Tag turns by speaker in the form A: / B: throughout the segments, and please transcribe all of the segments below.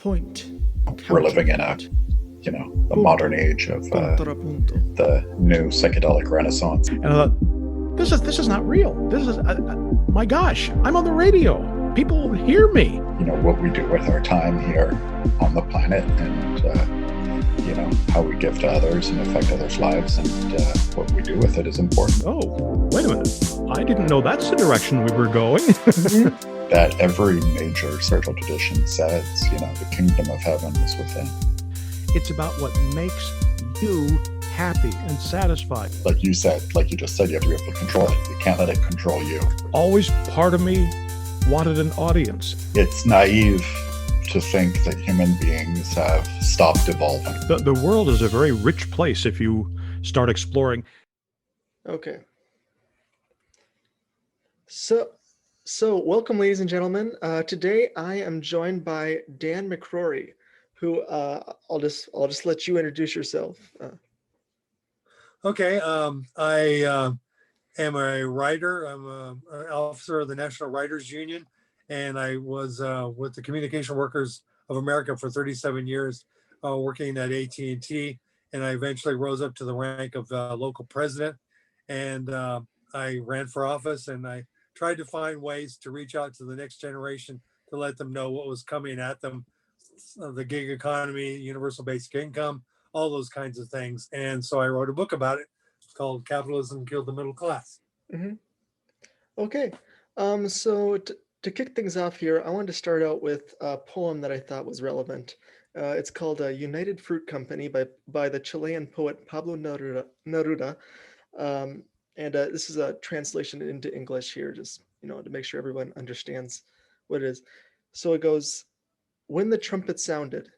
A: Point.
B: We're living in a, the modern age of the new psychedelic renaissance.
A: And I thought, this is not real. This is, my gosh, I'm on the radio. People hear me.
B: What we do with our time here on the planet, and how we give to others and affect others' lives, and what we do with it is important.
A: Oh, wait a minute. I didn't know that's the direction we were going.
B: That every major spiritual tradition says, the kingdom of heaven is within.
A: It's about what makes you happy and satisfied.
B: Like you just said, you have to be able to control it. You can't let it control you.
A: Always part of me wanted an audience.
B: It's naive to think that human beings have stopped evolving.
A: The world is a very rich place if you start exploring.
C: Okay. So welcome, ladies and gentlemen. Today I am joined by Dan McCrory, who I'll just let you introduce yourself.
D: Okay. I am a writer. I'm an officer of the National Writers Union, and I was with the Communication Workers of America for 37 years, working at AT&T, and I eventually rose up to the rank of local president, and I ran for office, and I tried to find ways to reach out to the next generation to let them know what was coming at them, the gig economy, universal basic income, all those kinds of things. And so I wrote a book about it. It's called Capitalism Killed the Middle Class.
C: Mm-hmm. Okay. So to kick things off here, I wanted to start out with a poem that I thought was relevant. It's called United Fruit Company by the Chilean poet Pablo Neruda. And this is a translation into English here, just, to make sure everyone understands what it is. So it goes, when the trumpet sounded,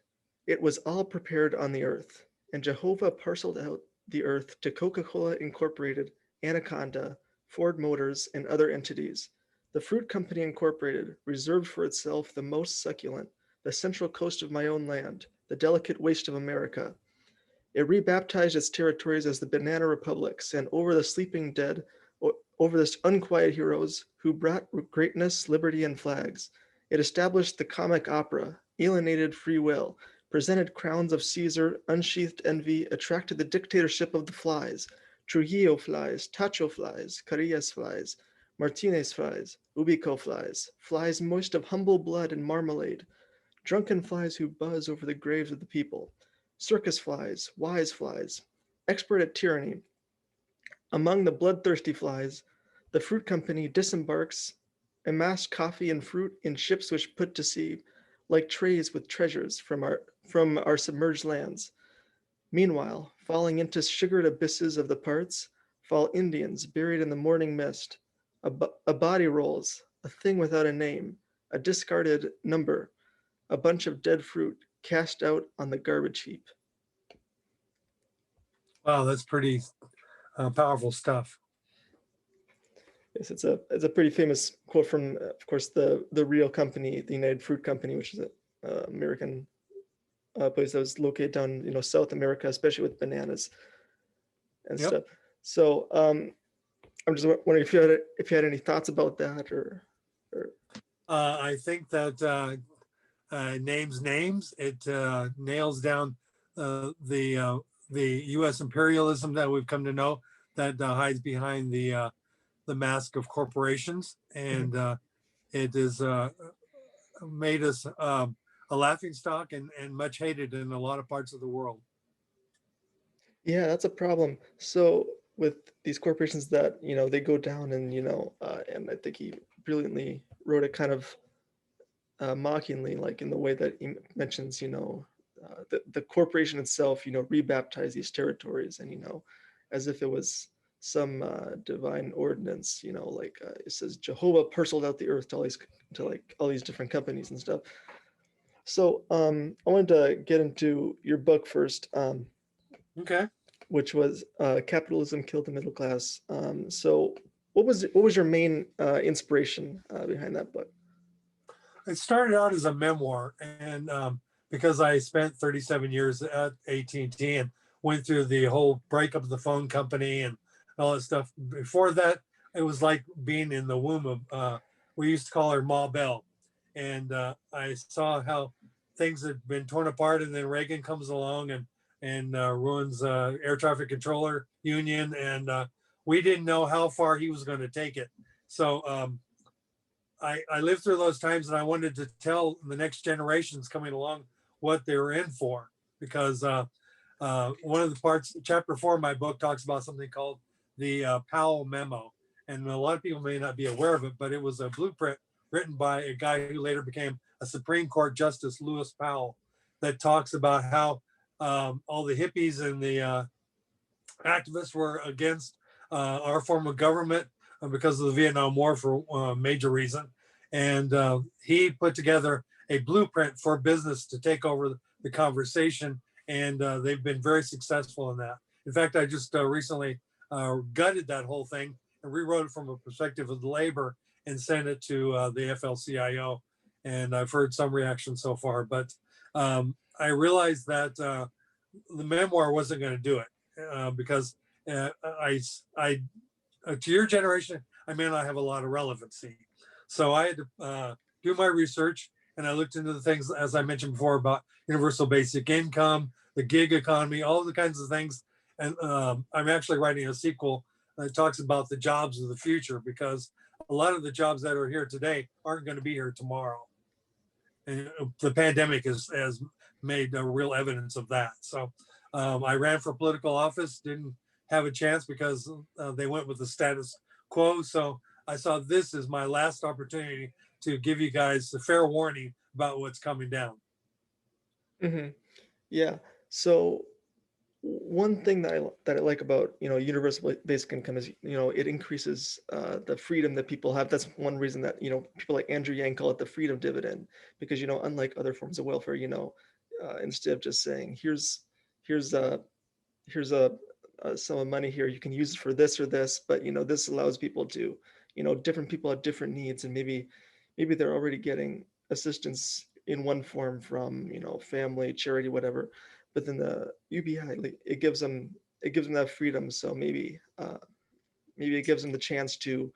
C: it was all prepared on the earth, and Jehovah parceled out the earth to Coca-Cola Incorporated, Anaconda, Ford Motors, and other entities. The Fruit Company Incorporated reserved for itself the most succulent, the central coast of my own land, the delicate waste of America. It rebaptized its territories as the Banana Republics, and over the sleeping dead, over the unquiet heroes who brought greatness, liberty, and flags. It established the comic opera, alienated free will, presented crowns of Caesar, unsheathed envy, attracted the dictatorship of the flies, Trujillo flies, Tacho flies, Carillas flies, Martinez flies, Ubico flies, flies moist of humble blood and marmalade, drunken flies who buzz over the graves of the people, circus flies, wise flies, expert at tyranny. Among the bloodthirsty flies, the Fruit Company disembarks, amassed coffee and fruit in ships which put to sea, like trays with treasures from our submerged lands. Meanwhile, falling into sugared abysses of the parts, fall Indians buried in the morning mist. A body rolls, a thing without a name, a discarded number, a bunch of dead fruit cast out on the garbage heap.
D: Wow, that's pretty powerful stuff.
C: Yes, it's a pretty famous quote from, of course, the real company, the United Fruit Company, which is an American place that was located down, South America, especially with bananas and stuff. So I'm just wondering if you had any thoughts about that, or.
D: I think that names. It nails down the U.S. imperialism that we've come to know, that hides behind the mask of corporations, and it has made us a laughing stock and much hated in a lot of parts of the world. Yeah,
C: that's a problem. So with these corporations that, they go down and, and I think he brilliantly wrote it kind of mockingly, like in the way that he mentions, the corporation itself, rebaptized these territories, and, as if it was some divine ordinance, like it says Jehovah parceled out the earth to all these different companies and stuff. So I wanted to get into your book first.
D: Okay.
C: Which was Capitalism Killed the Middle Class. So what was your main inspiration behind that book?
D: It started out as a memoir, and because I spent 37 years at AT&T and went through the whole breakup of the phone company and all that stuff. Before that, it was like being in the womb of, we used to call her Ma Bell. And I saw how things had been torn apart, and then Reagan comes along and ruins air traffic controller union, and we didn't know how far he was going to take it. So I lived through those times, and I wanted to tell the next generations coming along what they were in for, because one of the parts, chapter 4 of my book, talks about something called the Powell Memo, and a lot of people may not be aware of it, but it was a blueprint written by a guy who later became a Supreme Court Justice, Lewis Powell, that talks about how all the hippies and the activists were against our form of government because of the Vietnam War for a major reason. And he put together a blueprint for business to take over the conversation. And they've been very successful in that. In fact, I just recently gutted that whole thing and rewrote it from a perspective of the labor and sent it to the FLCIO. And I've heard some reaction so far, but I realized that the memoir wasn't going to do it because I to your generation, I may not have a lot of relevancy. So I had to do my research, and I looked into the things, as I mentioned before, about universal basic income, the gig economy, all the kinds of things. And I'm actually writing a sequel that talks about the jobs of the future, because a lot of the jobs that are here today aren't going to be here tomorrow. And the pandemic has made a real evidence of that. So I ran for political office, didn't have a chance because they went with the status quo. So I saw this as my last opportunity to give you guys a fair warning about what's coming down.
C: Mm-hmm. Yeah. So one thing that I like about universal basic income is it increases the freedom that people have. That's one reason that people like Andrew Yang call it the freedom dividend, because unlike other forms of welfare, instead of just saying here's a sum of money here, you can use it for this or this, but this allows people to different people have different needs, and maybe they're already getting assistance in one form from family, charity, whatever, but then the UBI, it gives them that freedom. So maybe it gives them the chance to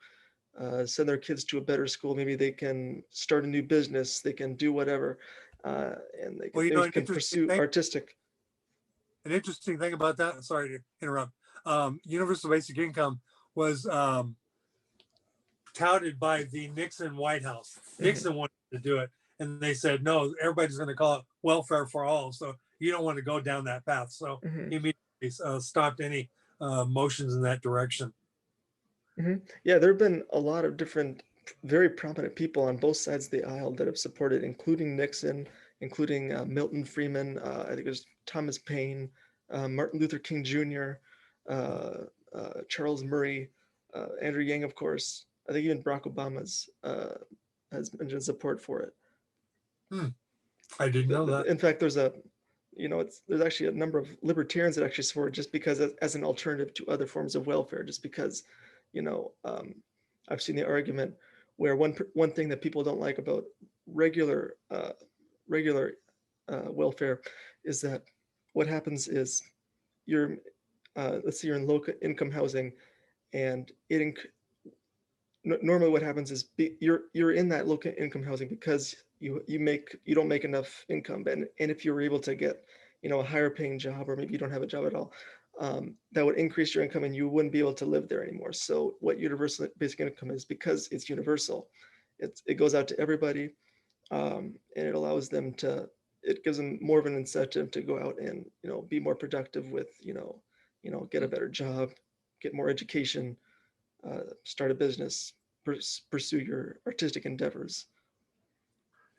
C: send their kids to a better school. Maybe they can start a new business, they can do whatever, and they can pursue artistic.
D: An interesting thing about that, sorry to interrupt, universal basic income was touted by the Nixon White House. Nixon wanted to do it, and they said, no, everybody's going to call it welfare for all. So you don't want to go down that path. So he immediately stopped any motions in that direction.
C: Yeah, there have been a lot of different, very prominent people on both sides of the aisle that have supported, including Nixon, including Milton Friedman, I think it was Thomas Paine, Martin Luther King Jr., Charles Murray, Andrew Yang, of course. I think even Barack Obama's has mentioned support for it.
D: I didn't know that.
C: In fact, there's actually a number of libertarians that actually support it, just because as an alternative to other forms of welfare, just because, I've seen the argument where one thing that people don't like about regular welfare is that what happens is let's say you're in low income housing, and normally what happens is you're in that low income housing because you don't make enough income, and if you were able to get a higher paying job, or maybe you don't have a job at all, that would increase your income and you wouldn't be able to live there anymore. So what universal basic income is, because it's universal, it goes out to everybody, and it gives them more of an incentive to go out and be more productive with get a better job, get more education, start a business, pursue your artistic endeavors.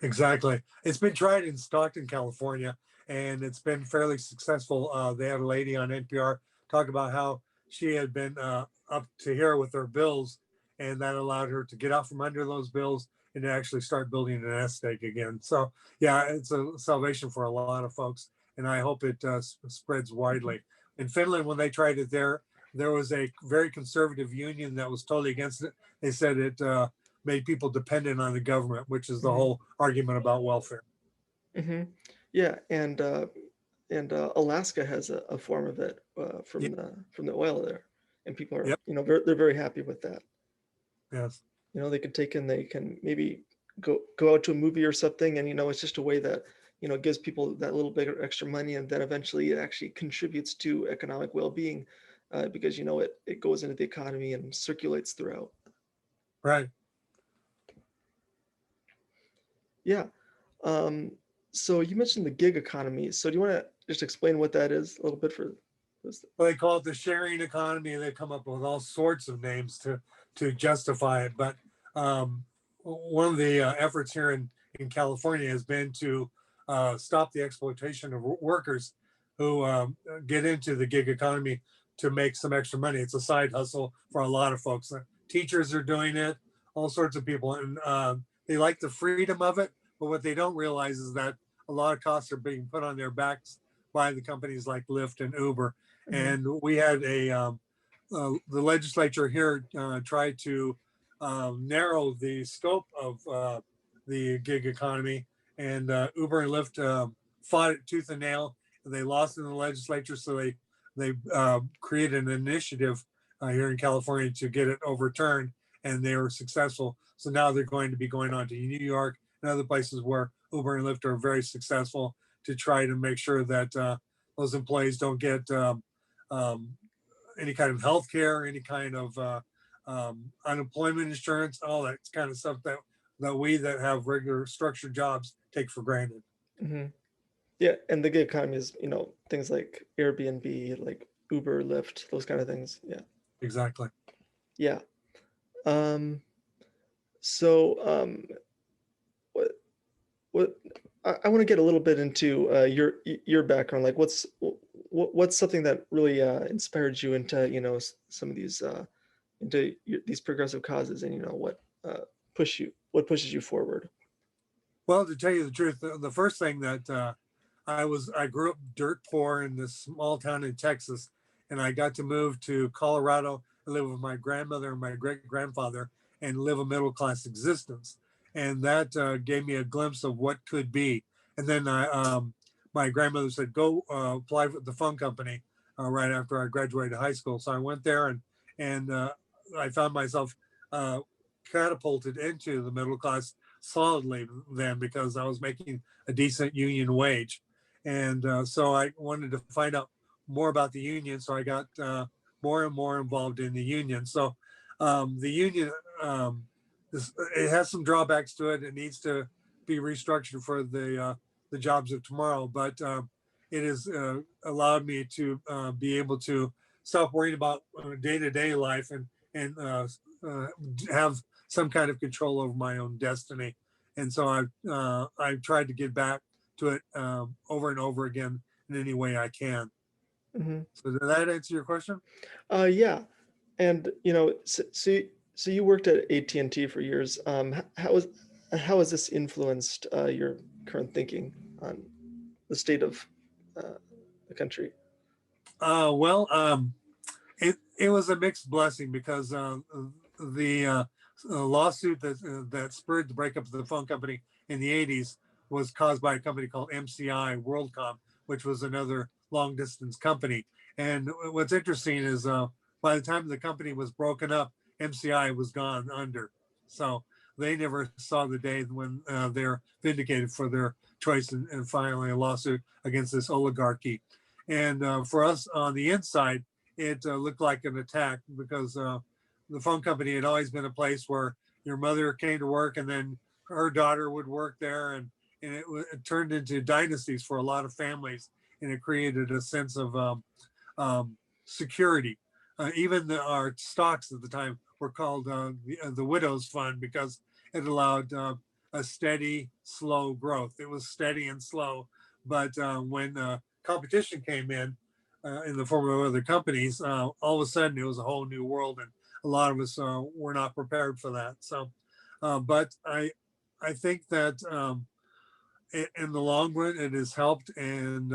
D: Exactly. It's been tried in Stockton, California, and it's been fairly successful. They had a lady on NPR talk about how she had been up to here with her bills, and that allowed her to get out from under those bills and to actually start building an nest egg again. So yeah, it's a salvation for a lot of folks, and I hope it spreads widely. In Finland, when they tried it there was a very conservative union that was totally against it. They said it made people dependent on the government, which is the whole argument about welfare.
C: Yeah, and Alaska has a form of it from the oil there, and people are they're very happy with that.
D: Yes.
C: They can maybe go out to a movie or something, and it's just a way that gives people that little bit of extra money, and then eventually it actually contributes to economic well-being, because it goes into the economy and circulates throughout.
D: Right.
C: Yeah. Um, so you mentioned the gig economy. So do you want to just explain what that is a little bit for those?
D: Well, they call it the sharing economy, and they come up with all sorts of names to justify it. But one of the efforts here in California has been to stop the exploitation of workers who get into the gig economy to make some extra money. It's a side hustle for a lot of folks. Teachers are doing it, all sorts of people, and they like the freedom of it. But what they don't realize is that a lot of costs are being put on their backs by the companies like Lyft and Uber.
C: Mhm.
D: And we had the legislature here tried to narrow the scope of the gig economy, and Uber and Lyft fought it tooth and nail. They lost in the legislature, so they created an initiative here in California to get it overturned, and they were successful. So now they're going to be going on to New York and other places where Uber and Lyft are very successful to try to make sure that those employees don't get any kind of health care, any kind of unemployment insurance, all that kind of stuff that we that have regular structured jobs take for granted.
C: Mhm. Yeah, and the gig economy is, things like Airbnb, like Uber, Lyft, those kind of things. Yeah.
D: Exactly.
C: Yeah. Um, so what what I want to get a little bit into your background. Like, what's something that really inspired you into some of these these progressive causes, and what pushes you forward?
D: Well, to tell you the truth, the first thing that I grew up dirt poor in this small town in Texas, and I got to move to Colorado and live with my grandmother and my great grandfather and live a middle class existence, and that gave me a glimpse of what could be. And then my grandmother said, "Go apply for the phone company right after I graduated high school." So I went there, and I found myself uh, catapulted into the middle class solidly then because I was making a decent union wage. And so I wanted to find out more about the union. So I got more and more involved in the union. So the union, it has some drawbacks to it. It needs to be restructured for the jobs of tomorrow. But it has allowed me to be able to stop worrying about day-to-day life and have some kind of control over my own destiny. And so I've tried to get back to it over and over again in any way I can.
C: Hmm.
D: So did that answer your question?
C: Yeah, and so you worked at AT&T for years. How has this influenced your current thinking on the state of uh, the country?
D: Well, it was a mixed blessing because the lawsuit that spurred the breakup of the phone company in the 80s was caused by a company called MCI WorldCom, which was another long distance company. And what's interesting is by the time the company was broken up, MCI was gone under. So they never saw the day when they're vindicated for their choice in filing a lawsuit against this oligarchy. And for us on the inside, it looked like an attack because the phone company had always been a place where your mother came to work and then her daughter would work there, and it turned into dynasties for a lot of families, and it created a sense of security. Even our stocks at the time were called the Widows Fund because it allowed a steady, slow growth. It was steady and slow, but when competition came in the form of other companies, all of a sudden it was a whole new world, and a lot of us were not prepared for that. So, but I think that in the long run, it has helped and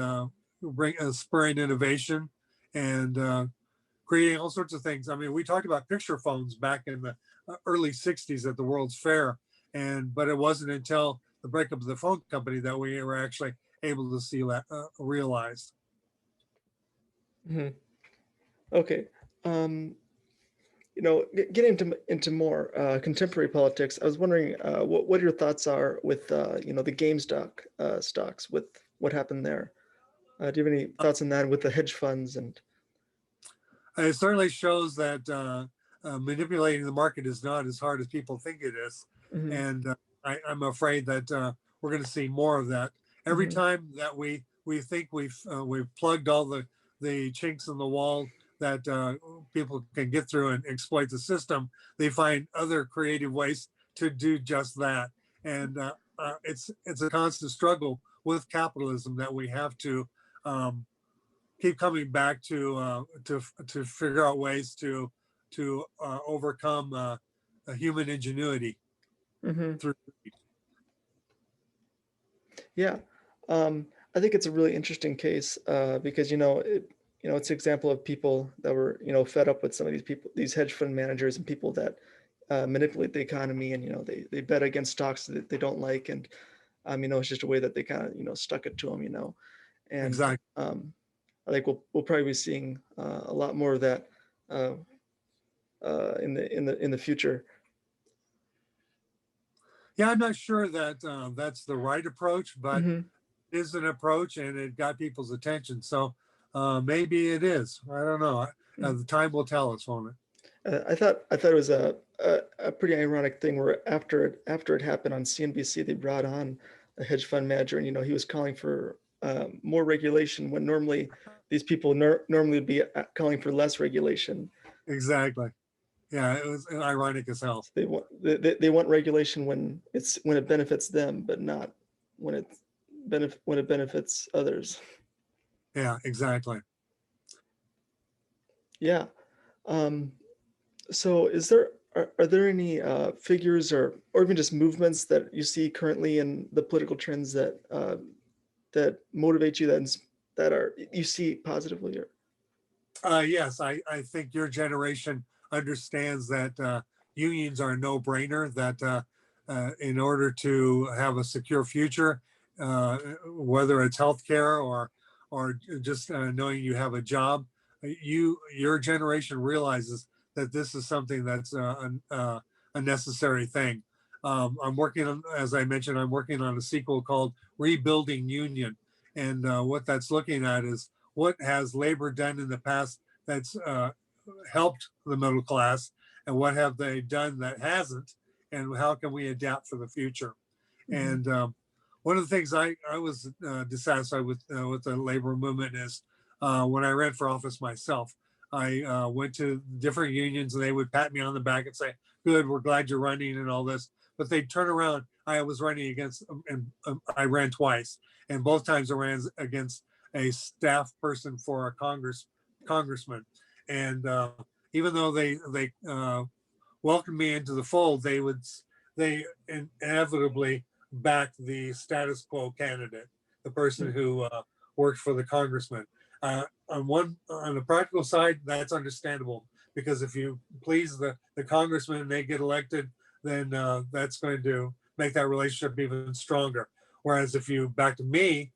D: spurring innovation and creating all sorts of things. I mean, we talked about picture phones back in the early '60s at the World's Fair, but it wasn't until the breakup of the phone company that we were actually able to see that realized.
C: Hmm. Okay. Um, getting into more contemporary politics, I was wondering what your thoughts are with the GameStop stocks, with what happened there. Do you have any thoughts on that with the hedge funds and?
D: It certainly shows that manipulating the market is not as hard as people think it is,
C: Mhm,
D: and I'm afraid that we're going to see more of that. Every
C: mhm,
D: time that we think we've plugged all the chinks in the wall that people can get through and exploit the system, they find other creative ways to do just that. And it's a constant struggle with capitalism that we have to keep coming back to figure out ways to overcome a human ingenuity
C: mhm.
D: through.
C: Yeah, I think it's a really interesting case because it's an example of people that were fed up with some of these people, these hedge fund managers and people that manipulate the economy, and they bet against stocks that they don't like, and it's just a way that they kind of stuck it to them, and
D: Exactly.
C: I think we'll probably be seeing a lot more of that uh, in the future.
D: Yeah, I'm not sure that that's the right approach, but
C: Hmm.
D: it is an approach, and it got people's attention. So maybe it is. I don't know. The time will tell us, won't it?
C: I thought it was a pretty ironic thing where after it happened on CNBC, they brought on a hedge fund manager, and he was calling for more regulation when normally these people normally would be calling for less regulation.
D: Exactly. Yeah, it was ironic as hell.
C: So they want regulation when it benefits them, but not when it benefits others.
D: Yeah, exactly.
C: Yeah. Um, So are there any figures or even just movements that you see currently in the political trends that motivate you, that are you see positively? Or
D: Yes, I think your generation understands that unions are a no-brainer, that in order to have a secure future, whether it's healthcare or just knowing you have a job, your generation realizes that this is something that's a necessary thing. I'm working on, as I mentioned, I'm working on a sequel called Rebuilding Union. And what that's looking at is what has labor done in the past that's helped the middle class, and what have they done that hasn't, and how can we adapt for the future.
C: Mhm,
D: And one of the things I was dissatisfied with the labor movement is when I ran for office myself, I went to different unions, and they would pat me on the back and say, good, we're glad you're running and all this. But they'd turn around. I was running against, and I ran twice, and both times I ran against a staff person for a congressman. And even though they welcomed me into the fold, they inevitably back the status quo candidate, the person
C: mhm,
D: who worked for the congressman. On the practical side, that's understandable, because if you please the congressman and they get elected, then that's going to make that relationship even stronger. Whereas if you backed me,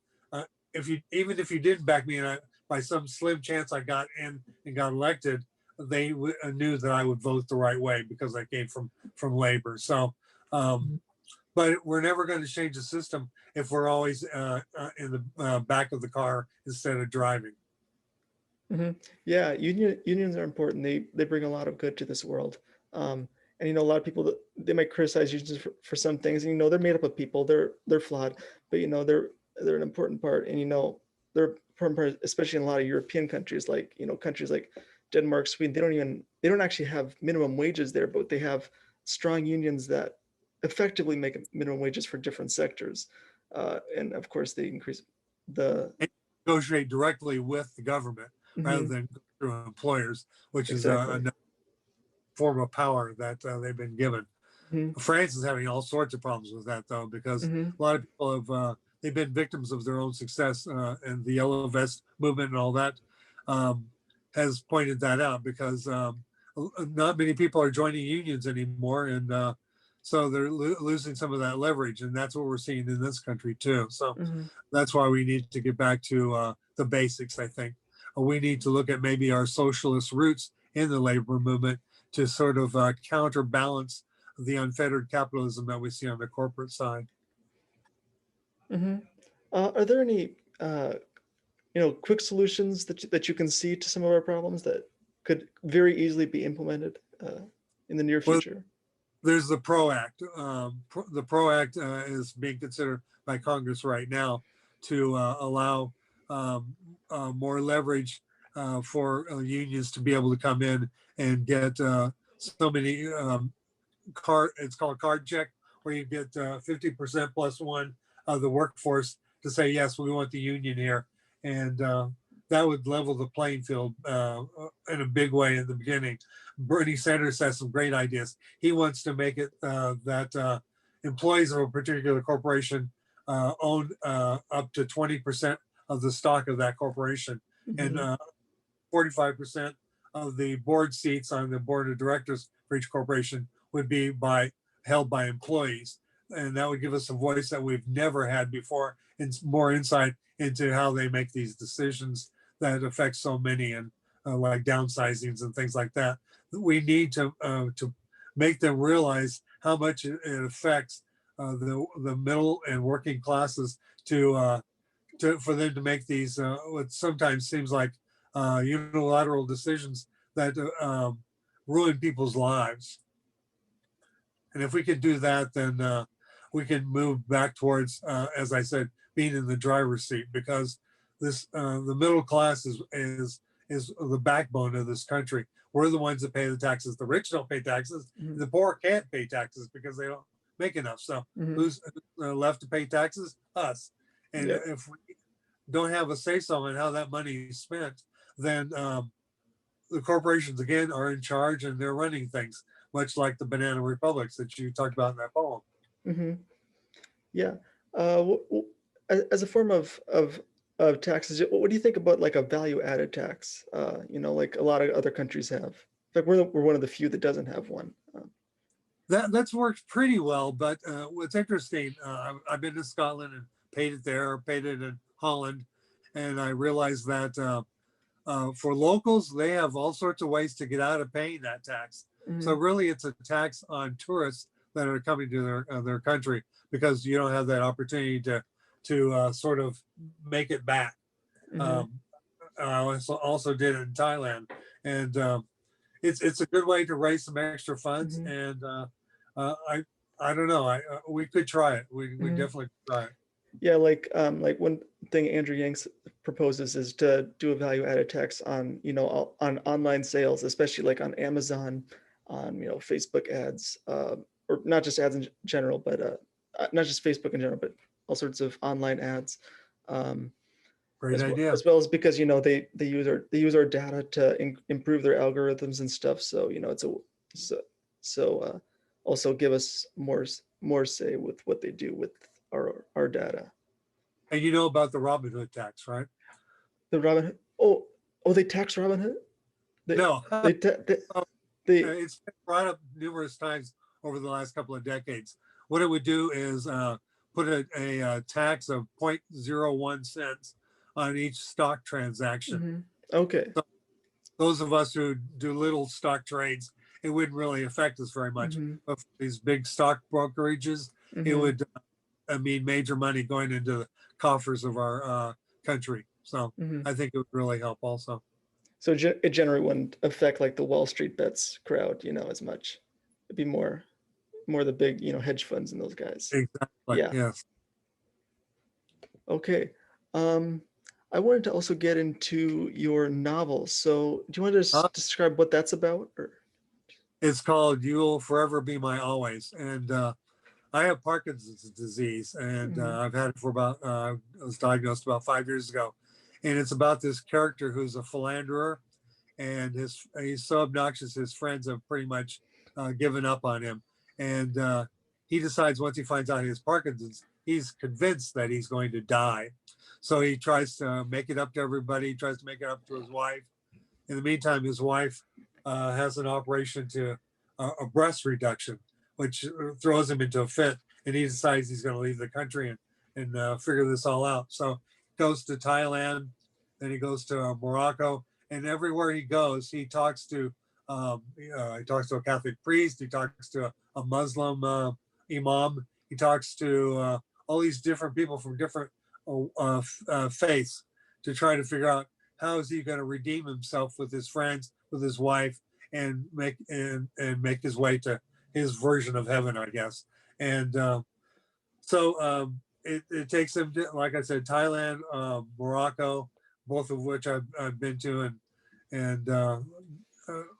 D: if you even if you didn't back me, and by some slim chance I got in and got elected, they knew that I would vote the right way because I came from labor. So, um,
C: mhm,
D: but we're never going to change the system if we're always in the back of the car instead of driving.
C: mhm. Yeah, unions are important. They bring a lot of good to this world. And a lot of people they might criticize unions for some things. And they're made up of people. They're flawed, but they're an important part. And they're an important part, especially in a lot of European countries, like countries like Denmark, Sweden. They don't actually have minimum wages there, but they have strong unions that effectively make minimum wages for different sectors. And of course, they increase the.
D: And negotiate directly with the government rather
C: Mhm,
D: than through employers, which is
C: exactly.
D: a form of power that they've been given.
C: Mhm,
D: France is having all sorts of problems with that, though, because
C: mhm,
D: a lot of people have they've been victims of their own success, and the yellow vest movement and all that um, has pointed that out, because not many people are joining unions anymore, and so they're losing some of that leverage, and that's what we're seeing in this country too. So
C: mhm,
D: that's why we need to get back to the basics. I think we need to look at maybe our socialist roots in the labor movement, to sort of counterbalance the unfettered capitalism that we see on the corporate side.
C: Hmm. Are there any quick solutions that you can see to some of our problems that could very easily be implemented in the near
D: Well,
C: future?
D: there's the PRO Act. The PRO Act is being considered by Congress right now to allow more leverage for unions to be able to come in and get so many it's called card check, where you get 50% plus one of the workforce to say, yes, we want the union here. And that would level the playing field in a big way in the beginning. Bernie Sanders has some great ideas. He wants to make it that employees of a particular corporation own up to 20% of the stock of that corporation.
C: Mm-hmm.
D: And 45% of the board seats on the board of directors for each corporation would be held by employees. And that would give us a voice that we've never had before, and more insight into how they make these decisions that affect so many, and like downsizings and things like that. We need to make them realize how much it affects the middle and working classes for them to make these what sometimes seems like unilateral decisions that ruin people's lives. And if we could do that, then we can move back towards, as I said, being in the driver's seat, because the middle class is the backbone of this country. We're the ones that pay the taxes. The rich don't pay taxes.
C: Mm-hmm.
D: The poor can't pay taxes because they don't make enough. So
C: Mm-hmm.
D: who's left to pay taxes? Us. And
C: Yep.
D: if we don't have a say-so in how that money is spent, then the corporations again are in charge, and they're running things, much like the banana republics that you talked about in that poem.
C: Mm-hmm. Yeah. As a form of taxes, what do you think about like a value-added tax? Like a lot of other countries have. In fact, we're one of the few that doesn't have one.
D: That's worked pretty well, but what's interesting, I've been to Scotland and paid it there, paid it in Holland, and I realized that for locals, they have all sorts of ways to get out of paying that tax.
C: Mm-hmm.
D: So really, it's a tax on tourists that are coming to their country, because you don't have that opportunity to sort of make it back.
C: Mm-hmm.
D: I also did it in Thailand, and it's a good way to raise some extra funds.
C: Mm-hmm.
D: And I don't know, we could try it. We
C: Mm-hmm.
D: definitely could try it.
C: Yeah, like one thing Andrew Yanks proposes is to do a value-added tax on on online sales, especially like on Amazon, on Facebook ads, or not just ads in general, but not just Facebook in general, but all sorts of online ads.
D: Great idea.
C: As well as because they use our data to improve their algorithms and stuff. So it's also give us more say with what they do with our data.
D: And you know about the Robin Hood tax, right?
C: The Robin Hood. Oh, they tax Robin Hood?
D: No.
C: They
D: It's been brought up numerous times over the last couple of decades. What it would do is put a tax of 0.01 cents on each stock transaction.
C: Mm-hmm. Okay.
D: So those of us who do little stock trades, it wouldn't really affect us very much.
C: Mm-hmm.
D: But for these big stock brokerages,
C: Mm-hmm.
D: it would mean major money going into the coffers of our country. So
C: Mm-hmm.
D: I think it would really help also.
C: So it generally wouldn't affect like the Wall Street bets crowd, as much. It'd be more the big, hedge funds and those guys.
D: Exactly.
C: Yeah.
D: Yes.
C: Okay. I wanted to also get into your novel. So do you want to describe what that's about? Or?
D: It's called "You'll Forever Be My Always," and I have Parkinson's disease, and
C: Mm-hmm.
D: I've had it for about. I was diagnosed about 5 years ago, and it's about this character who's a philanderer, and he's so obnoxious his friends have pretty much given up on him, and he decides once he finds out he has Parkinson's, he's convinced that he's going to die, so he tries to make it up to everybody. He tries to make it up to his wife. In the meantime, his wife has an operation to a breast reduction, which throws him into a fit, and he decides he's going to leave the country and figure this all out. So he goes to Thailand, then he goes to Morocco, and everywhere he goes, he talks to He talks to a Catholic priest. He talks to a Muslim imam. He talks to all these different people from different faiths to try to figure out how is he going to redeem himself with his friends, with his wife, and make his way to his version of heaven, I guess. And it takes him to, like I said, Thailand, Morocco, both of which I've been to, and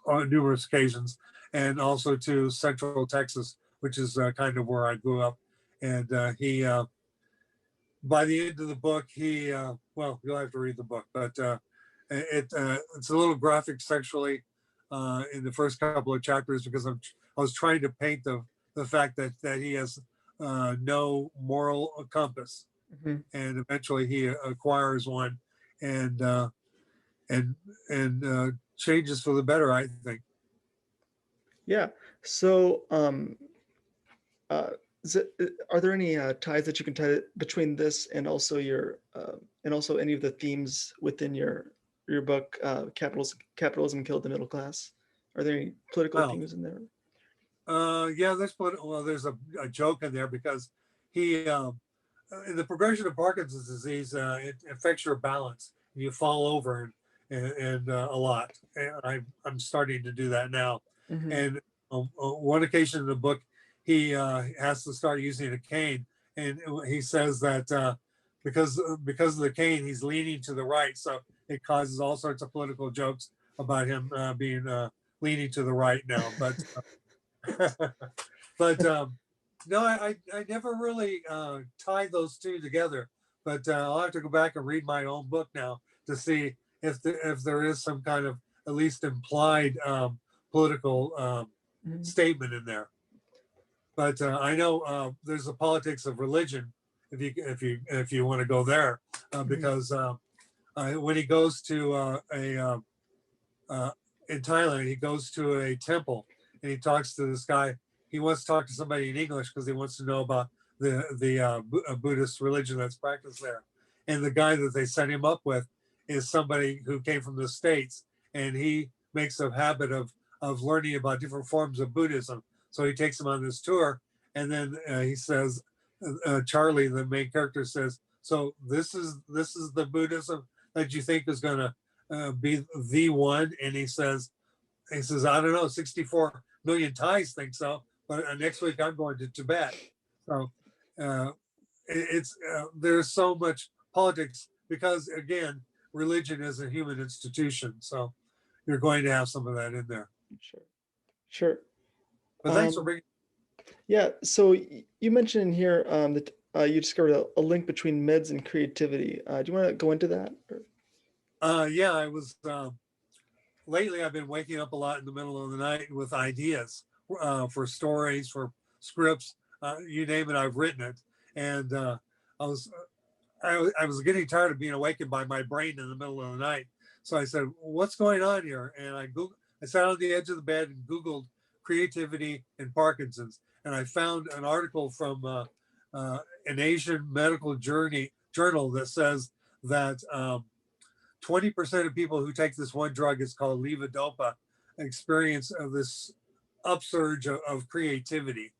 D: on numerous occasions, and also to Central Texas, which is kind of where I grew up. And he, by the end of the book, he, well, you'll have to read the book, but it's a little graphic sexually in the first couple of chapters because I was trying to paint the fact that he has no moral compass,
C: Mhm.
D: and eventually he acquires one, and changes for the better, I think.
C: Yeah. So, uh, are there any ties that you can tie between this and also your and also any of the themes within your book, Capitalism Killed the Middle Class? Are there any political
D: Well,
C: themes in there?
D: yeah, there's a joke in there because he, in the progression of Parkinson's disease, it affects your balance. You fall over and a lot. And I'm starting to do that now.
C: Mm-hmm.
D: And on one occasion in the book, he has to start using a cane, and he says that because of the cane, he's leaning to the right, so it causes all sorts of political jokes about him being leaning to the right now. But but no, I never really tied those two together. But I'll have to go back and read my own book now to see if there is some kind of at least implied political
C: Mhm.
D: statement in there. But I know there's the politics of religion if you want to go there because when he goes to in Thailand, he goes to a temple and he talks to this guy. He wants to talk to somebody in English because he wants to know about the Buddhist religion that's practiced there. And the guy that they set him up with is somebody who came from the States, and he makes a habit of learning about different forms of Buddhism. So he takes him on this tour, and then he says, Charlie, the main character, says, "So this is the Buddhism that you think is going to be the one?" And he says, I don't know, 64 million Thais think so, but next week I'm going to Tibet. So it's there's so much politics because again, religion is a human institution. So you're going to have some of that in there.
C: Sure. Sure.
D: But thanks for bringing.
C: Yeah. So you mentioned in here that you discovered a link between meds and creativity. Do you want to go into that?
D: Yeah, I was. Lately, I've been waking up a lot in the middle of the night with ideas for stories, for scripts, you name it, I've written it. And I was getting tired of being awakened by my brain in the middle of the night. So I said, "What's going on here?" And I sat on the edge of the bed and Googled creativity and Parkinson's, and I found an article from an Asian medical journal that says that 20% of people who take this one drug, is called levodopa, experience of this upsurge of creativity.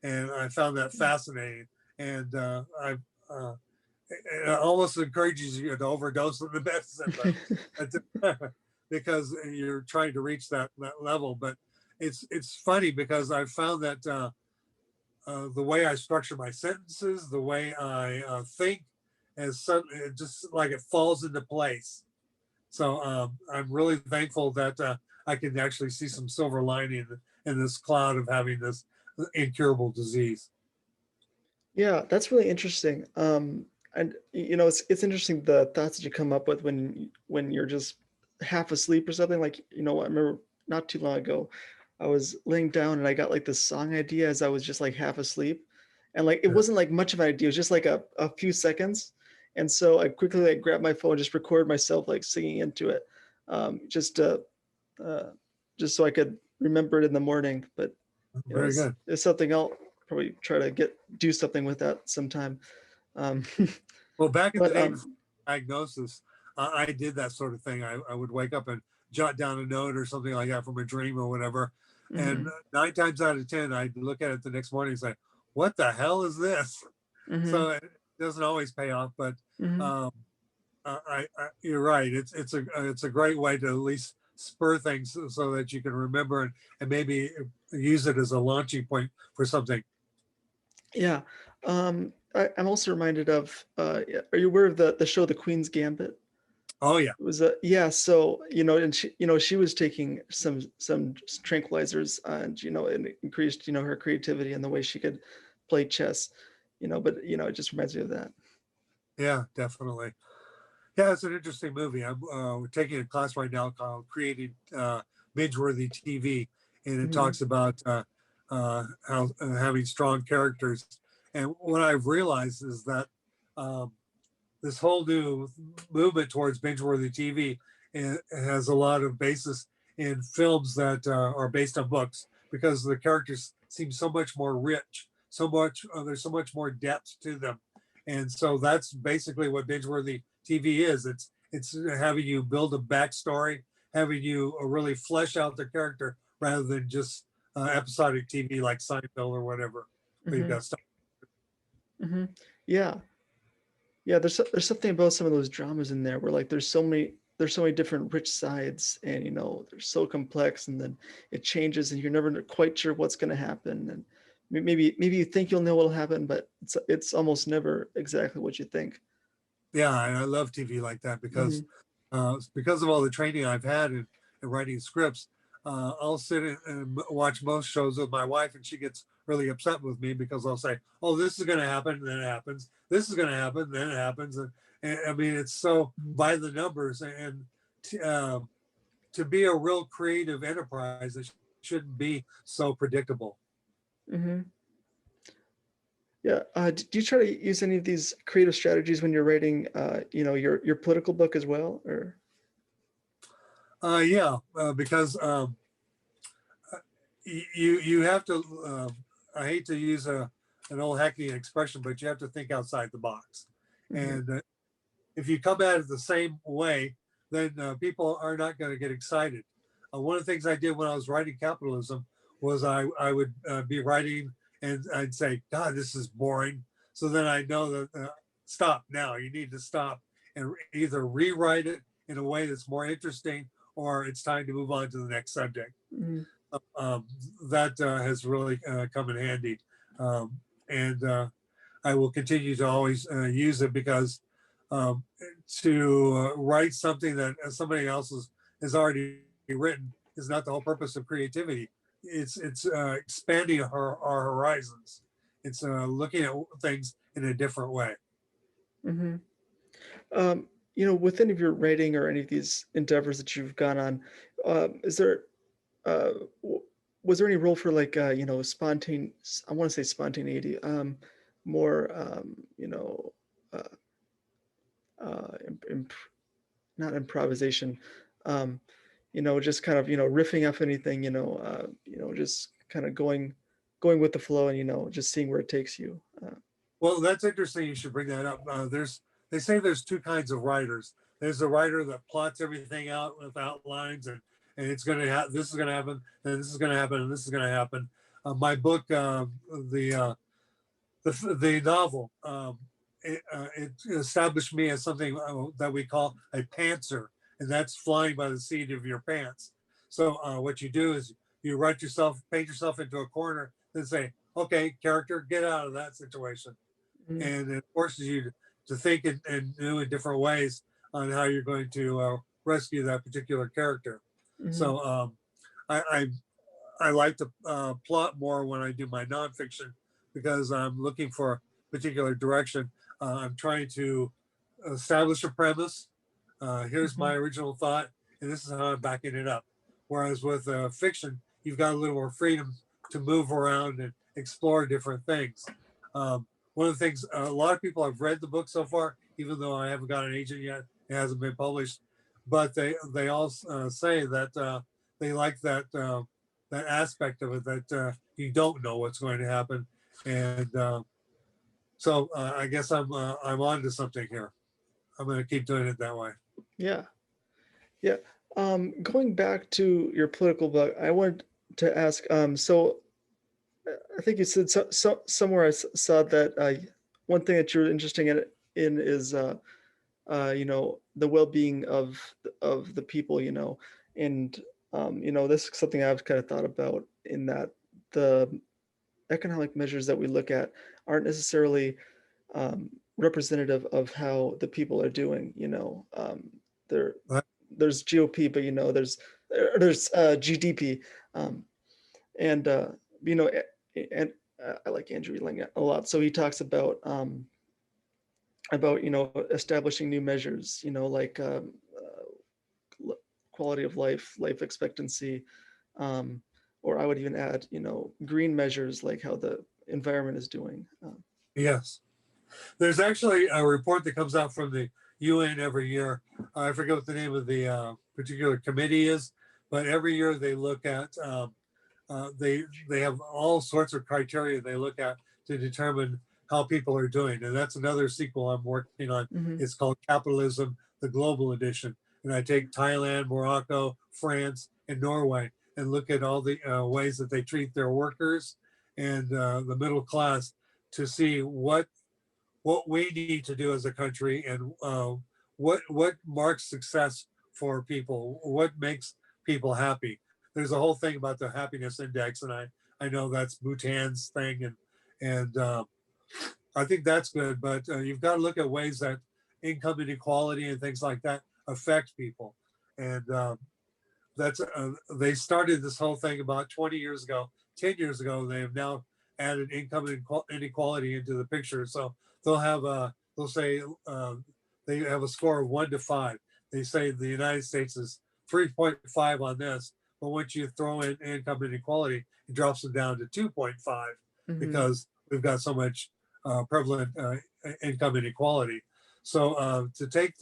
D: And I found that fascinating. And it almost encourages you to overdose on the medicine, but because you're trying to reach that level. But it's funny because I found that the way I structure my sentences, the way I think, just like it falls into place. So I'm really thankful that I can actually see some silver lining in this cloud of having this incurable disease.
C: Yeah, that's really interesting. And it's interesting the thoughts that you come up with when you're just half asleep or something. Like, I remember not too long ago, I was laying down and I got like this song idea as I was just like half asleep, and like it wasn't like much of an idea. It was just like a few seconds, and so I quickly like grabbed my phone, just recorded myself like singing into it, just so I could remember it in the morning. But
D: Very good.
C: it's something I'll probably try to do something with that sometime.
D: Well, back in the day
C: But
D: before diagnosis, I did that sort of thing. I would wake up and jot down a note or something like that from a dream or whatever. And
C: Mm-hmm.
D: 9 times out of 10, I'd look at it the next morning and say, what the hell is this?
C: Mm-hmm.
D: So it doesn't always pay off, but
C: Mm-hmm.
D: um, you're right. It's a great way to at least spur things so that you can remember and maybe use it as a launching point for something.
C: Yeah. I'm also reminded of, are you aware of the show The Queen's Gambit?
D: Oh yeah.
C: It was a, yeah, so and she was taking some tranquilizers, and it increased her creativity and the way she could play chess, but it just reminds me of that.
D: Yeah, definitely. Yeah, it's an interesting movie. I'm taking a class right now called Creating Binge-Worthy TV, and it
C: Hmm.
D: talks about how having strong characters. And what I've realized is that um, this whole new movement towards binge-worthy TV has a lot of basis in films that are based on books because the characters seem so much more rich, so much there's so much more depth to them, and so that's basically what binge-worthy TV is. It's having you build a backstory, having you really flesh out the character rather than just episodic TV like Seinfeld or whatever. Where you've
C: Hmm.
D: got stuff.
C: Hmm. Yeah. Yeah, there's something about some of those dramas in there where like there's so many different rich sides, and they're so complex, and then it changes and you're never quite sure what's going to happen, and maybe you think you'll know what'll happen, but it's almost never exactly what you think.
D: Yeah, and I love TV like that because of all the training I've had in writing scripts. I'll sit and watch most shows with my wife, and she gets really upset with me because I'll say, "Oh, this is going to happen," and then it happens. This is going to happen, and then it happens, and I mean, it's so by the numbers. And t- um, to be a real creative enterprise, it shouldn't be so predictable.
C: Hmm. Yeah. Do you try to use any of these creative strategies when you're writing, your political book as well, or?
D: Yeah, because you have to. I hate to use an old hackneyed expression, but you have to think outside the box.
C: Hmm.
D: And if you come at it the same way, then people are not going to get excited. One of the things I did when I was writing Capitalism was I would be writing and I'd say, God, this is boring. So then I know that stop now. You need to stop and either rewrite it in a way that's more interesting, or it's time to move on to the next subject.
C: Hmm.
D: um, that has really come in handy. And I will continue to always use it because um, to write something that somebody else has already written is not the whole purpose of creativity. It's expanding our horizons. It's looking at things in a different way.
C: Hmm. With any of your writing or any of these endeavors that you've gone on, is there uh, w- was there any role for like I want to say spontaneity, more uh, imp, not improvisation, um, just kind of riffing off anything, just kind of going with the flow, and just seeing where it takes you.
D: Well, that's interesting. You should bring that up. They say there's two kinds of writers. There's a writer that plots everything out with outlines, and it's going to this is going to happen, and this is going to happen, and this is going to happen. My book, the novel, it established me as something that we call a pantser, and that's flying by the seat of your pants. So what you do is you paint yourself into a corner, then say, "Okay, character, get out of that situation."
C: Mm-hmm.
D: And it forces you to think in new and different ways on how you're going to rescue that particular character.
C: Mm-hmm.
D: So I I like to plot more when I do my nonfiction because I'm looking for a particular direction. I'm trying to establish a premise. Here's
C: Mm-hmm.
D: my original thought, and this is how I'm backing it up. Whereas with fiction, you've got a little more freedom to move around and explore different things. One of the things a lot of people have read the book so far, even though I haven't got an agent yet, it hasn't been published, but they all say that they like that aspect of it that you don't know what's going to happen, and so I guess I'm on to something here. I'm going to keep doing it that way.
C: Yeah. Yeah. Going back to your political book, I wanted to ask, so I think you said somewhere saw that one thing that you're interested in is the well-being of the people, and this is something I've kind of thought about, in that the economic measures that we look at aren't necessarily representative of how the people are doing. There
D: Right.
C: there's GOP, but there's GDP, um, and you know and I like Andrew Yang a lot. So he talks about establishing new measures, like quality of life expectancy, um, or I would even add, green measures, like how the environment is doing.
D: Yes. There's actually a report that comes out from the UN every year. I forget what the name of the particular committee is, but every year they look at they have all sorts of criteria they look at to determine how people are doing, and that's another sequel I'm working on.
C: Mm-hmm.
D: It's called Capitalism, the Global Edition, and I take Thailand, Morocco, France, and Norway and look at all the ways that they treat their workers and the middle class to see what we need to do as a country, and what marks success for people, what makes people happy. There's a whole thing about the happiness index, and I know that's Bhutan's thing, and I think that's good. But you've got to look at ways that income inequality and things like that affect people, and that's they started this whole thing about 20 years ago. 10 years ago, they have now added income inequality into the picture. So they'll say they have a score of 1 to 5. They say the United States is 3.5 on this, but once you throw in income inequality, it drops them down to 2.5
C: Mm-hmm.
D: because we've got so much prevalent income inequality. So to take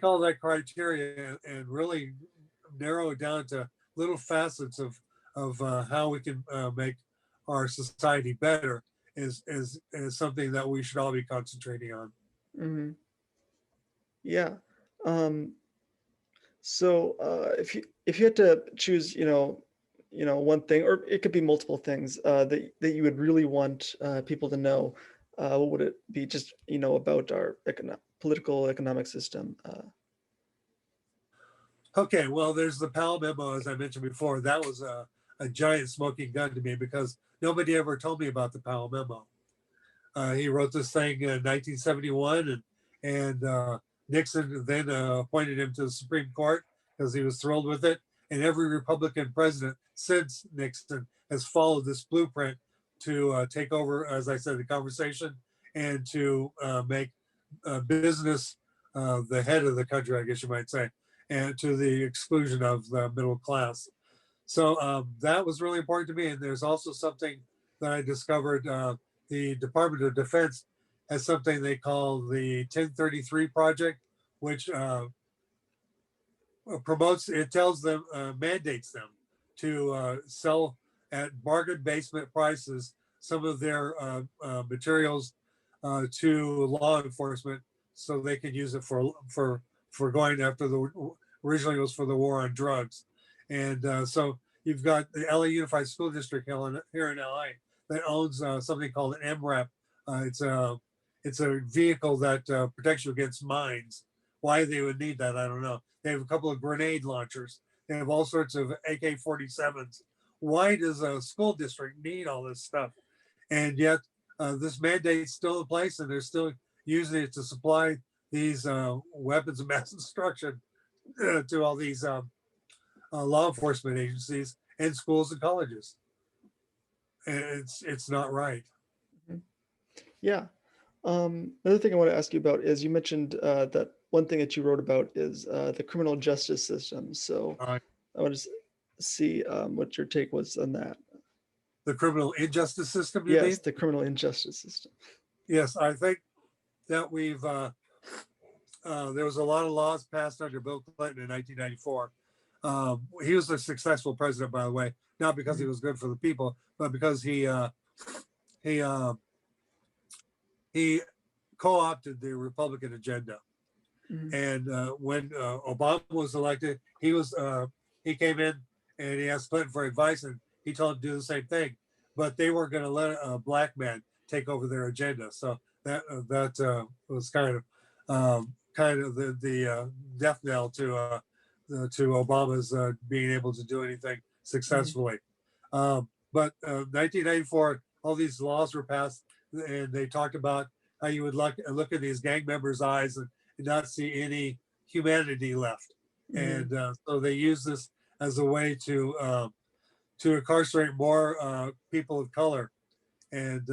D: all that criteria and really narrow it down to little facets of how we can make our society better is something that we should all be concentrating on.
C: Mm-hmm. Yeah. Um, so if you had to choose, one thing, or it could be multiple things, that you would really want people to know, what would it be? Just about our political economic system.
D: Okay, well, there's the Powell memo, as I mentioned before. That was a giant smoking gun to me because nobody ever told me about the Powell memo. He wrote this thing in 1971, and Nixon then appointed him to the Supreme Court because he was thrilled with it. And every Republican president since Nixon has followed this blueprint to take over, as I said, the conversation, and to make business the head of the country, I guess you might say, and to the exclusion of the middle class. So that was really important to me. And there's also something that I discovered. The Department of Defense has something they call the 1033 Project, which tells them, mandates them to sell at bargain basement prices some of their materials to law enforcement so they can use it for going after originally it was for the war on drugs. And so you've got the LA Unified School District here in LA that owns something called an MRAP. It's a vehicle that protects you against mines. Why they would need that, I don't know. They have a couple of grenade launchers. They have all sorts of AK-47s. Why does a school district need all this stuff? And yet this mandate's still in place, and they're still using it to supply these weapons of mass destruction to all these law enforcement agencies and schools and colleges. And it's not right.
C: Yeah. Another thing I want to ask you about is, you mentioned that one thing that you wrote about is the criminal justice system. So I want to see what your take was on that.
D: The criminal injustice system, you
C: Yes,
D: mean?
C: the criminal injustice system.
D: Yes, I think that we've there was a lot of laws passed under Bill Clinton in 1994. He was a successful president, by the way, not because he was good for the people, but because he co-opted the Republican agenda.
C: Mhm.
D: And when Obama was elected, he came in and he asked Clinton for advice, and he told him to do the same thing. But they weren't going to let a black man take over their agenda. So that was kind of the death knell to Obama's being able to do anything
C: Mhm.
D: successfully. But 1994, all these laws were passed, and they talked about how you would look at these gang members' eyes and not see any humanity left.
C: Mhm.
D: And so they use this as a way to incarcerate more people of color. And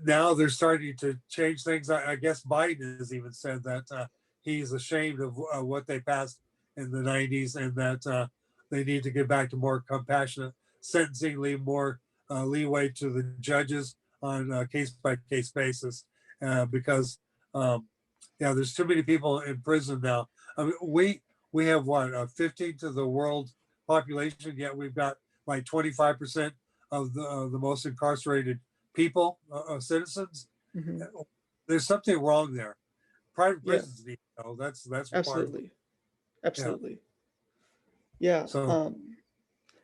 D: now they're starting to change things. I guess Biden has even said that he's ashamed of what they passed in the 90s, and that they need to get back to more compassionate sentencing, leave more leeway to the judges on a case by case basis, because yeah, there's too many people in prison now. I mean, we have what 15th of the world population, yet we've got like 25% of the most incarcerated people, citizens.
C: Mhm.
D: There's something wrong there. Private
C: Yeah,
D: prisons need to go. That's part of it.
C: absolutely.
D: Yeah.
C: Absolutely. Yeah.
D: So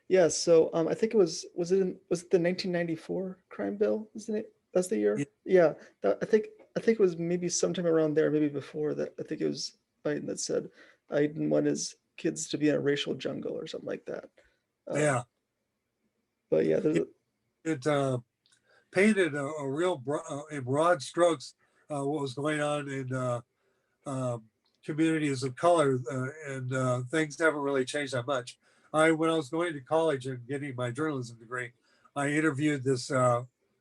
C: Yeah. So I think was it the 1994 crime bill? Isn't it? That's the
D: yeah,
C: year. Yeah. I think it was maybe sometime around there, maybe before that. I think it was Biden that said I didn't want his kids to be in a racial jungle or something like that. Um,
D: yeah.
C: but yeah,
D: It, it painted a real in broad strokes what was going on in um, communities of color, and things haven't really changed that much. When I was going to college and getting my journalism degree, I interviewed this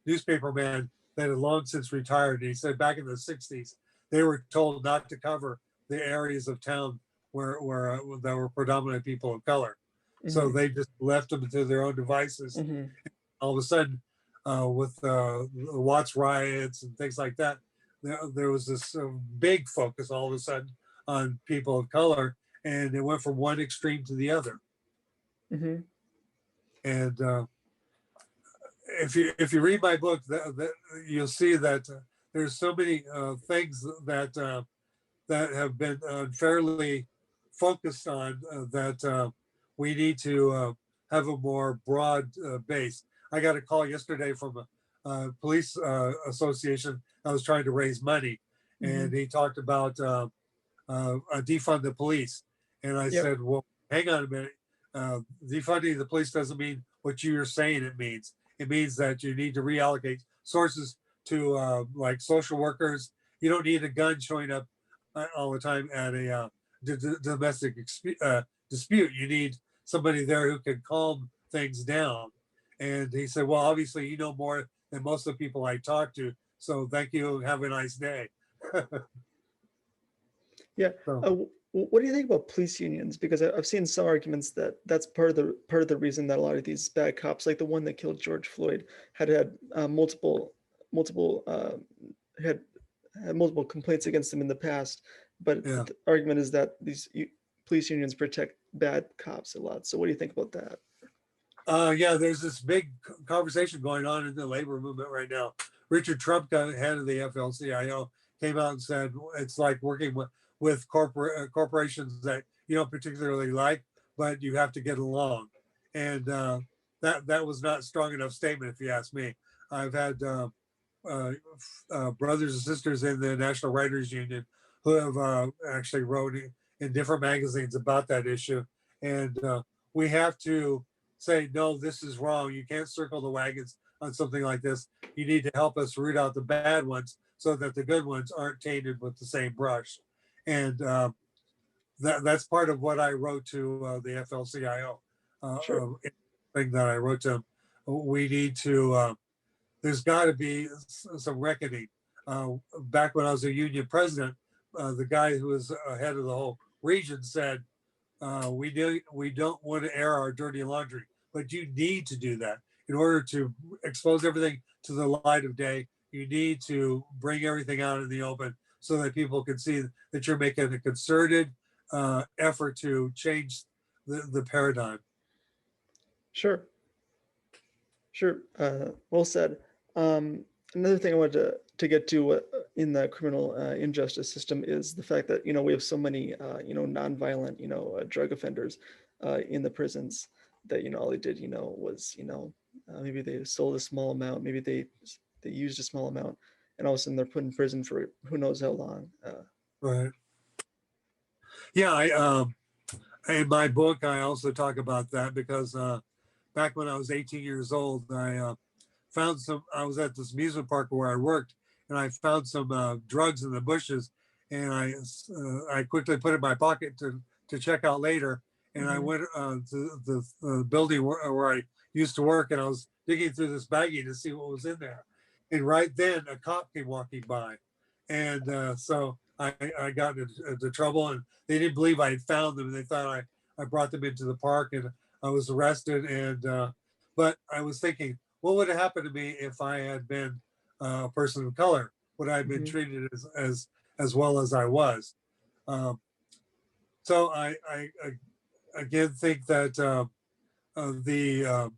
D: newspaper man that had long since retired. And he said back in the '60s, they were told not to cover the areas of town where that were predominant people of color. So
C: mhm,
D: they just left them to their own devices.
C: mhm.
D: All of a sudden, with the Watts riots and things like that, there was this big focus all of a sudden on people of color, and it went from one extreme to the other.
C: Hmm.
D: And if you read my book, you'll see that there's so many things that have been unfairly focused on that we need to have a more broad base. I got a call yesterday from a police association. I was trying to raise money, and
C: Hmm.
D: he talked about defund the police. And I
C: Yep.
D: said, well, hang on a minute. Defunding the police doesn't mean what you're saying it means. It means that you need to reallocate sources to like social workers. You don't need a gun showing up all the time at a domestic dispute. You need somebody there who can calm things down. And he said, well, obviously, you know more than most of the people I talk to. So thank you. Have a nice day.
C: Yeah.
D: So,
C: What do you think about police unions? Because I've seen some arguments that that's part of the reason that a lot of these bad cops, like the one that killed George Floyd, had multiple had had multiple complaints against them in the past. But
D: yeah.
C: the argument is that police unions protect bad cops a lot. So what do you think about that?
D: Yeah, there's this big conversation going on in the labor movement right now. Richard Trumka, head of the FLCIO, came out and said it's like working with corporations that you don't particularly like, but you have to get along. And that was not a strong enough statement, if you ask me. I've had uh, brothers and sisters in the National Writers Union who have actually wrote in different magazines about that issue. And we have to say, no, this is wrong. You can't circle the wagons on something like this. You need to help us root out the bad ones so that the good ones aren't tainted with the same brush. And that's part of what I wrote to the FLCIO
C: Sure.
D: thing that I wrote to them. We need to there's got to be some reckoning. Back when I was a union president, the guy who was head of the whole region said, we don't want to air our dirty laundry, but you need to do that in order to expose everything to the light of day. You need to bring everything out in the open so that people can see that you're making a concerted effort to change the paradigm.
C: Sure. Sure. Well said. Another thing I wanted to get to in the criminal injustice system is the fact that we have so many nonviolent drug offenders in the prisons that all they did was maybe they sold a small amount, maybe they used a small amount, and all of a sudden they're put in prison for who knows how long.
D: Right. Yeah. In my book, I also talk about that because back when I was 18 years old, I was at this amusement park where I worked, and I found some drugs in the bushes, and I quickly put it in my pocket to check out later. And I went to the building where I used to work, and I was digging through this baggie to see what was in there. And right then, a cop came walking by, and so I got into trouble, and they didn't believe I had found them. They thought I brought them into the park, and I was arrested. And but I was thinking, what would have happened to me if I had been a person of color? Would I have been treated as well as I was? So I again think that the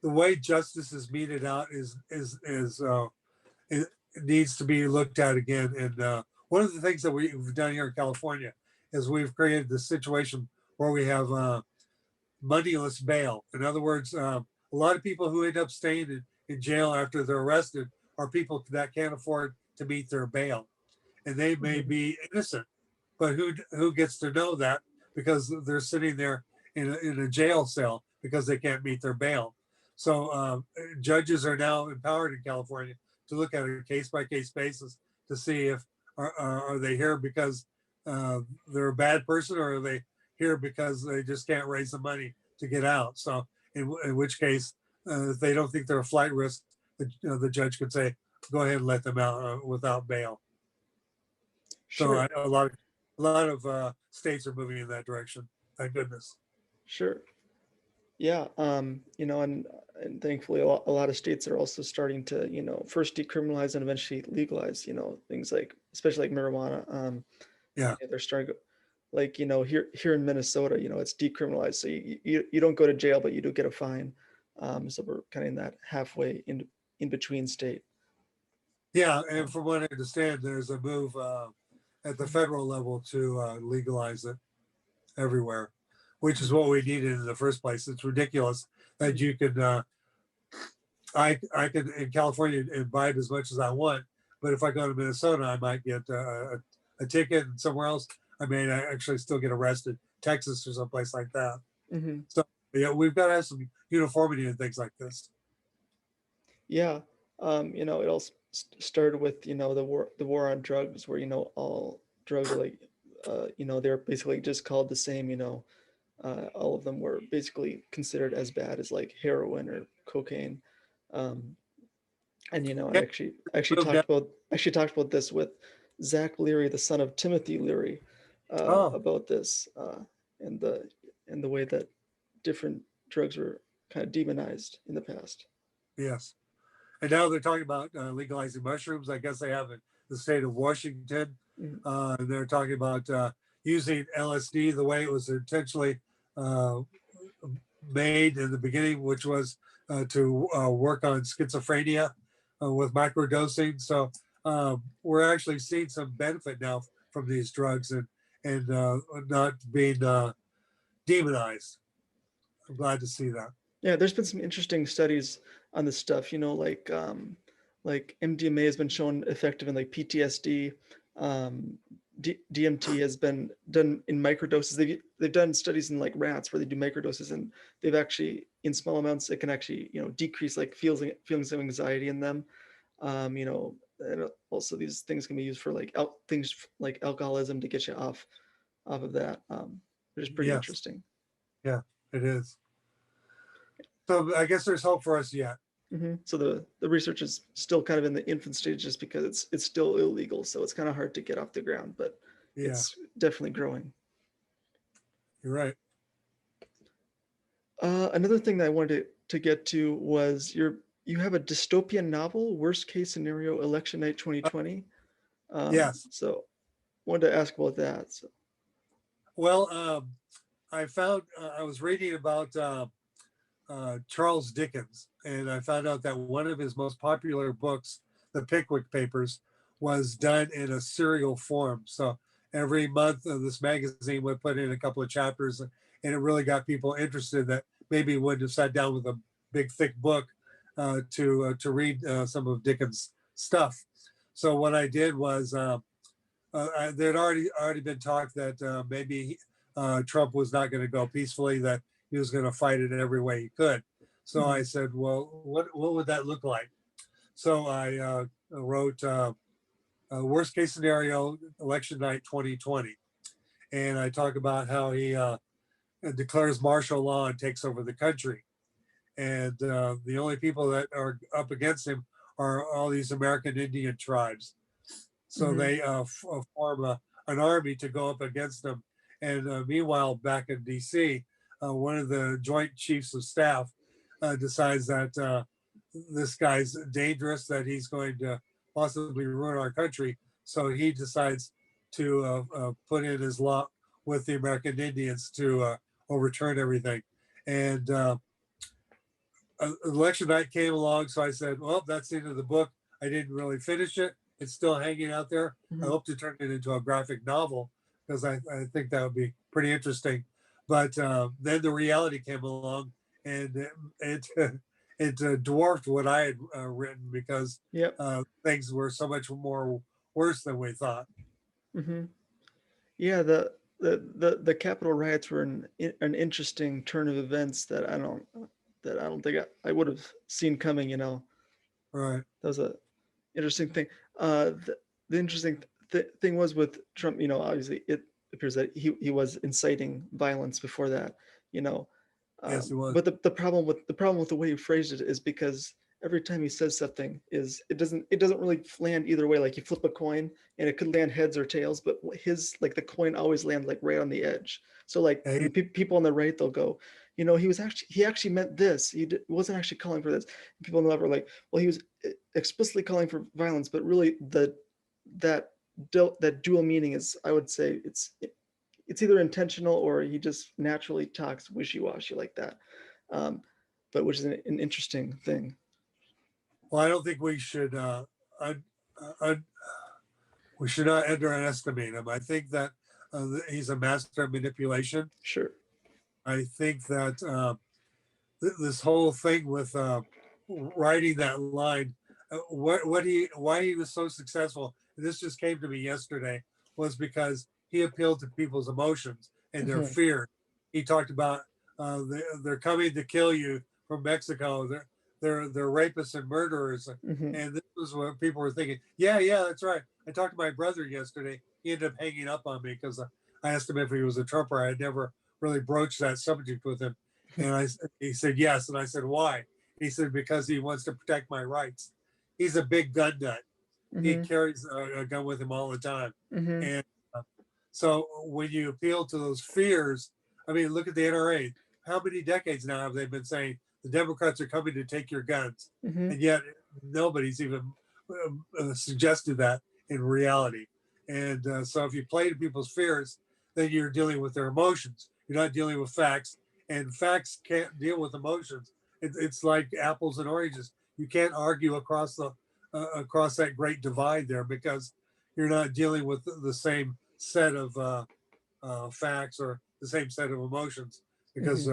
D: way justice is meted out it needs to be looked at again. And one of the things that we've done here in California is we've created this situation where we have moneyless bail. In other words, a lot of people who end up staying in jail after they're arrested are people that can't afford to meet their bail, and they may be innocent, but who gets to know that because they're sitting there in a jail cell because they can't meet their bail. So judges are now empowered in California to look at a case by case basis to see if are they here because they're a bad person, or are they here because they just can't raise the money to get out. So in which case, if they don't think they're a flight risk, the judge could say, go ahead and let them out without bail.
C: Sure.
D: So a lot of states are moving in that direction. Thank goodness.
C: Sure. Yeah. And thankfully a lot of states are also starting to, first decriminalize and eventually legalize, things like, especially like marijuana.
D: Yeah.
C: They're starting, like, here in Minnesota, it's decriminalized. So you don't go to jail, but you do get a fine. So we're kind of in that halfway in between state.
D: Yeah. And from what I understand, there's a move at the federal level to legalize it everywhere, which is what we needed in the first place. It's ridiculous that you could, I could in California imbibe as much as I want, but if I go to Minnesota, I might get a ticket, and somewhere else, I may actually still get arrested, Texas or someplace like that. So yeah, we've got to have some uniformity in things like this.
C: Yeah. It all started with, the war on drugs, where, all drugs are like, they're basically just called the same, all of them were basically considered as bad as like heroin or cocaine. And, I actually talked about this with Zach Leary, the son of Timothy Leary, about this, and the way that different drugs were kind of demonized in the past.
D: Yes. And now they're talking about legalizing mushrooms. I guess they have in the state of Washington. They're talking about using LSD the way it was intentionally made in the beginning, which was to work on schizophrenia with microdosing. So we're actually seeing some benefit now from these drugs and not being demonized. I'm glad to see that.
C: Yeah, there's been some interesting studies on this stuff. Like MDMA has been shown effective in like PTSD. DMT has been done in microdoses. They've done studies in like rats where they do microdoses, and they've actually, in small amounts, it can actually decrease like feelings of anxiety in them. And also these things can be used for like things like alcoholism to get you off of that. Which is pretty interesting.
D: Yeah, it is. So I guess there's hope for us yet.
C: So the research is still kind of in the infant stage, just because it's still illegal. So it's kind of hard to get off the ground, but it's definitely growing.
D: You're right.
C: Another thing that I wanted to get to was you have a dystopian novel, Worst Case Scenario, Election Night 2020.
D: Yes.
C: So wanted to ask about that. So.
D: Well, I found I was reading about Charles Dickens, and I found out that one of his most popular books the Pickwick Papers, was done in a serial form. So every month this magazine would put in a couple of chapters, and it really got people interested that maybe wouldn't have sat down with a big thick book to read some of Dickens' stuff. So what I did was there'd already been talk that maybe Trump was not going to go peacefully, that he was going to fight it in every way he could. So I said, well, what would that look like? So I wrote worst case scenario, election night 2020. And I talk about how he declares martial law and takes over the country. And the only people that are up against him are all these American Indian tribes. So they form an army to go up against them. And meanwhile, back in DC, one of the Joint Chiefs of Staff decides that this guy's dangerous, that he's going to possibly ruin our country. So he decides to put in his law with the American Indians to overturn everything. And election night came along, so I said, well, that's the end of the book. I didn't really finish it. It's still hanging out there. I hope to turn it into a graphic novel, because I think that would be pretty interesting. But then the reality came along, and it dwarfed what I had written, because things were so much more worse than we thought.
C: Yeah, the Capitol riots were an interesting turn of events that I don't think I would have seen coming.
D: Right.
C: That was a interesting thing. The interesting thing was with Trump. Obviously it appears that he was inciting violence before that.
D: Yes, he was.
C: But the problem with the way he phrased it is because every time he says something, it doesn't really land either way. Like you flip a coin and it could land heads or tails, but the coin always lands like right on the edge. So like people on the right, they'll go, he actually meant this. He wasn't actually calling for this. And people on the left are like, well, he was explicitly calling for violence, but really that dual meaning is, I would say, it's either intentional or he just naturally talks wishy-washy like that. But which is an interesting thing.
D: Well, I don't think we should we should not underestimate him. I think that he's a master of manipulation.
C: Sure.
D: I think that this whole thing with writing that line, why he was so successful, and this just came to me yesterday, was because he appealed to people's emotions and their fear. He talked about they're coming to kill you from Mexico. They're rapists and murderers. And this was what people were thinking. Yeah, that's right. I talked to my brother yesterday. He ended up hanging up on me because I asked him if he was a Trumper. I had never really broached that subject with him. And he said, yes. And I said, why? He said, because he wants to protect my rights. He's a big gun nut. He carries a gun with him all the time. And so when you appeal to those fears, I mean, look at the NRA. How many decades now have they been saying the Democrats are coming to take your guns? And yet nobody's even suggested that in reality. And so if you play to people's fears, then you're dealing with their emotions. You're not dealing with facts, and facts can't deal with emotions. It's like apples and oranges. You can't argue across that great divide there, because you're not dealing with the same set of facts or the same set of emotions, because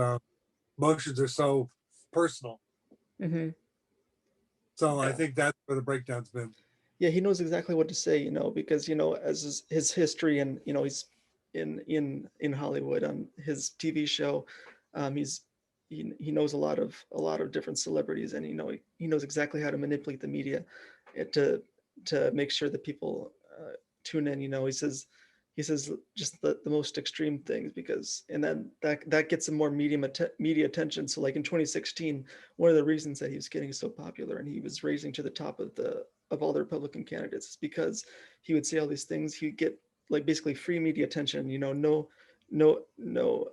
D: emotions are so personal. So I think that's where the breakdown's been.
C: Yeah, he knows exactly what to say, because as his history, and he's in Hollywood on his TV show, he knows a lot of different celebrities, and he knows exactly how to manipulate the media to make sure that people tune in. He says just the most extreme things, and then that gets him more media attention. So like in 2016, one of the reasons that he was getting so popular and he was raising to the top of all the Republican candidates is because he would say all these things. He'd get like basically free media attention, no